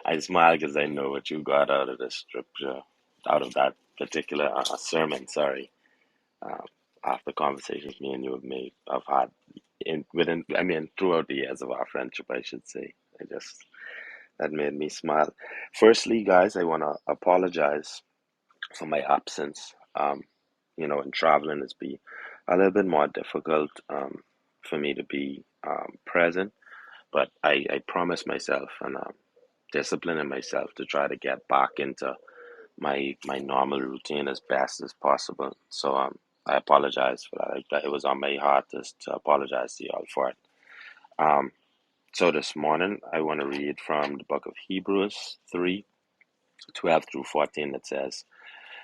I smile because I know what you got out of the scripture, out of that particular sermon. Sorry, um, after conversations me and you have had throughout the years of our friendship, I should say. I just That made me smile. Firstly, guys, I want to apologize for my absence. And traveling has been a little bit more difficult for me to be present, but I promised myself and disciplining myself to try to get back into my normal routine as best as possible. So I apologize for that. It was on my heart just to apologize to y'all for it. Um, so this morning I want to read from the book of Hebrews 3:12 through 14. It says,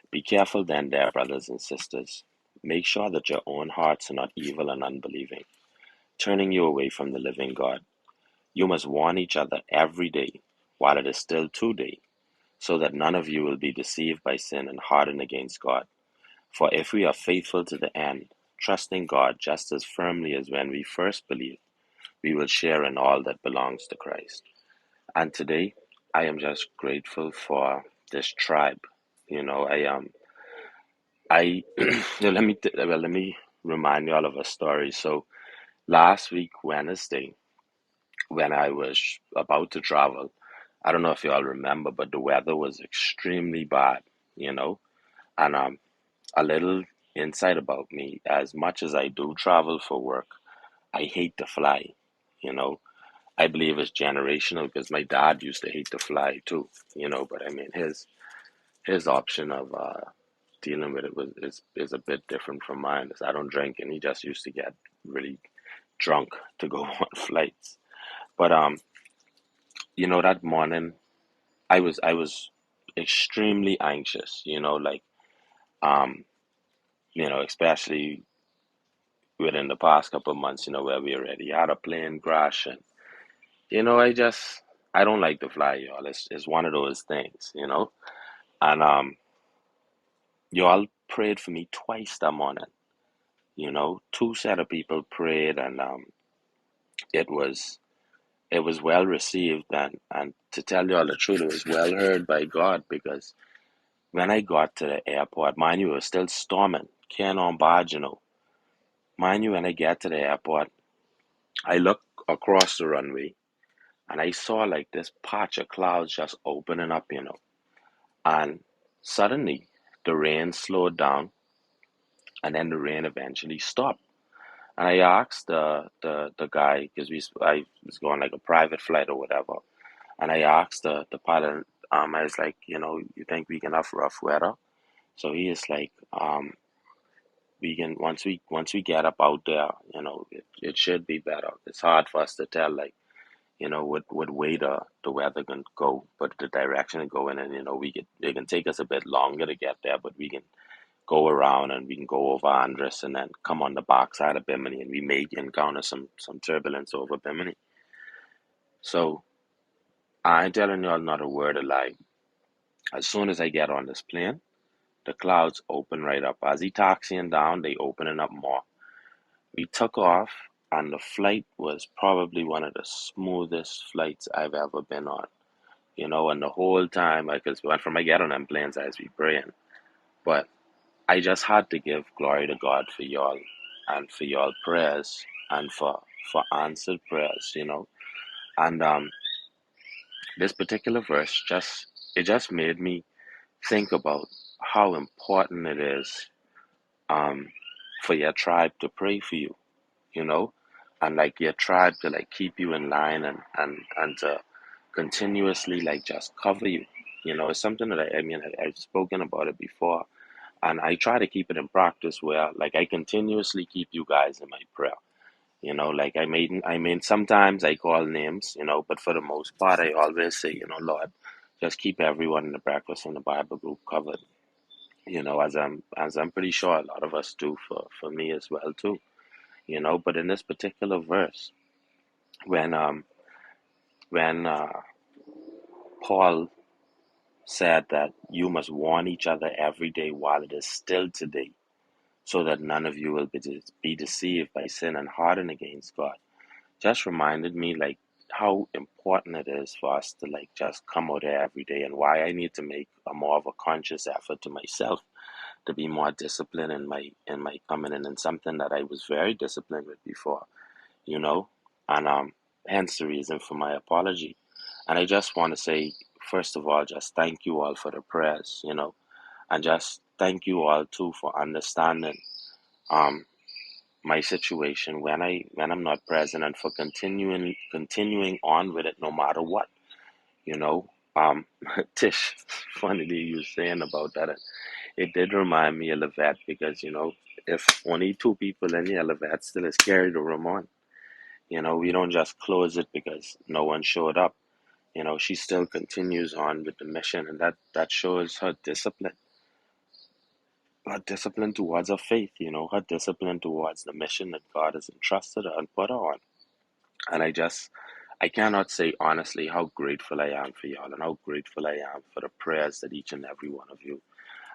"Be careful then, dear brothers and sisters. Make sure that your own hearts are not evil and unbelieving, turning you away from the living God. You must warn each other every day while it is still today, so that none of you will be deceived by sin and hardened against God. For if we are faithful to the end, trusting God just as firmly as when we first believed, we will share in all that belongs to Christ." And today, I am just grateful for this tribe. You know, I let me remind you all of a story. So last week Wednesday, when I was about to travel, I don't know if you all remember, but the weather was extremely bad. You know, and a little insight about me: as much as I do travel for work, I hate to fly. You know, I believe it's generational because my dad used to hate to fly too. But I mean his option of dealing with it is a bit different from mine. 'Cause I don't drink, and he just used to get really drunk to go on flights. But that morning I was extremely anxious. Um, especially within the past couple of months. Where we already had a plane crash, and I don't like to fly, y'all. It's one of those things. And y'all prayed for me twice that morning. Two set of people prayed, and it was it was well received, and to tell you all the truth, it was well heard by God, because when I got to the airport, mind you, it was still storming, Ken on barge. Mind you, when I get to the airport, I look across the runway and I saw like this patch of clouds just opening up. And suddenly the rain slowed down, and then the rain eventually stopped. And I asked the guy, because I was going like a private flight or whatever. And I asked the pilot, I was like, you think we can have rough weather? So he is like, we can, once we get up out there, it should be better. It's hard for us to tell, like, what way the weather can go, but the direction it go in, and it can take us a bit longer to get there, but we can go around and we can go over Andres and then come on the backside of Bimini, and we may encounter some turbulence over Bimini. So I ain't telling y'all not a word of lie. As soon as I get on this plane, the clouds open right up. As he taxiing down, they opening up more. We took off, and the flight was probably one of the smoothest flights I've ever been on. And the whole time, because from I get on them planes, I was be praying. But I just had to give glory to God for y'all, and for y'all prayers, and for answered prayers. And this particular verse just made me think about how important it is um for your tribe to pray for you, you know, and like your tribe to like keep you in line, and to continuously like just cover you. It's something that I've spoken about it before, and I try to keep it in practice where like I continuously keep you guys in my prayer. Like I mean sometimes I call names, but for the most part I always say, Lord, just keep everyone in the Breakfast in the Bible group covered. As I'm pretty sure a lot of us do for me as well too. But in this particular verse, when Paul said that you must warn each other every day while it is still today, so that none of you will be deceived by sin and harden against God, just reminded me, like, how important it is for us to like just come out there every day, and why I need to make a more of a conscious effort to myself to be more disciplined in my coming in, and something that I was very disciplined with before, you know, and hence the reason for my apology. And I just want to say, first of all, just thank you all for the prayers, you know, and just thank you all too for understanding um my situation when I'm not present, and for continuing on with it no matter what, you know. Tish, funnily you saying about that, it did remind me of Levette, because if only two people in here, Levette still is carried the room on. We don't just close it because no one showed up. She still continues on with the mission, and that shows her discipline towards her faith, her discipline towards the mission that God has entrusted her and put her on. And I cannot say honestly how grateful I am for y'all, and how grateful I am for the prayers that each and every one of you,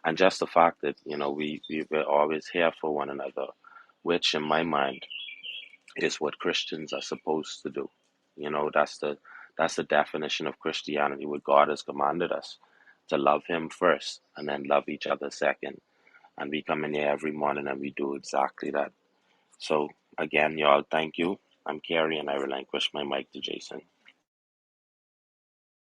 and just the fact that, we were always here for one another, which in my mind is what Christians are supposed to do. That's the definition of Christianity, what God has commanded us, to love Him first and then love each other second. And we come in here every morning and we do exactly that. So again, y'all, thank you. I'm Carrie, and I relinquish my mic to Jason.